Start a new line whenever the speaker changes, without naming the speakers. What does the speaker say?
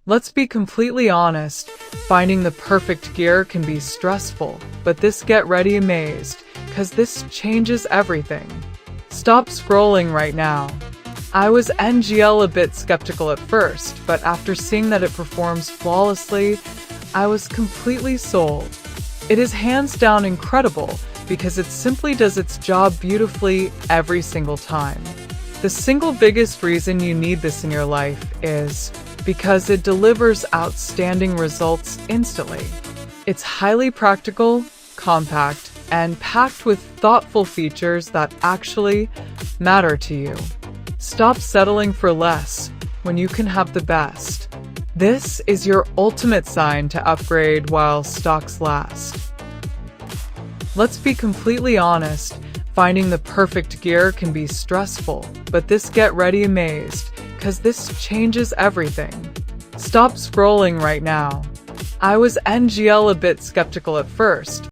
Let's be completely honest, finding the perfect gear can be stressful, but get ready amazed, cause this changes everything. Stop scrolling right now. I was a bit skeptical at first, but after seeing that it performs flawlessly, I was completely sold. It is hands down incredible because it simply does its job beautifully every single time. The single biggest reason you need this in your life is because it delivers outstanding results instantly. It's highly practical, compact, and packed with thoughtful features that actually matter to you. Stop settling for less when you can have the best. This is your ultimate sign to upgrade while stocks last. Let's be completely honest, finding the perfect gear can be stressful, but get ready amazed, cause this changes everything. Stop scrolling right now. I was a bit skeptical at first,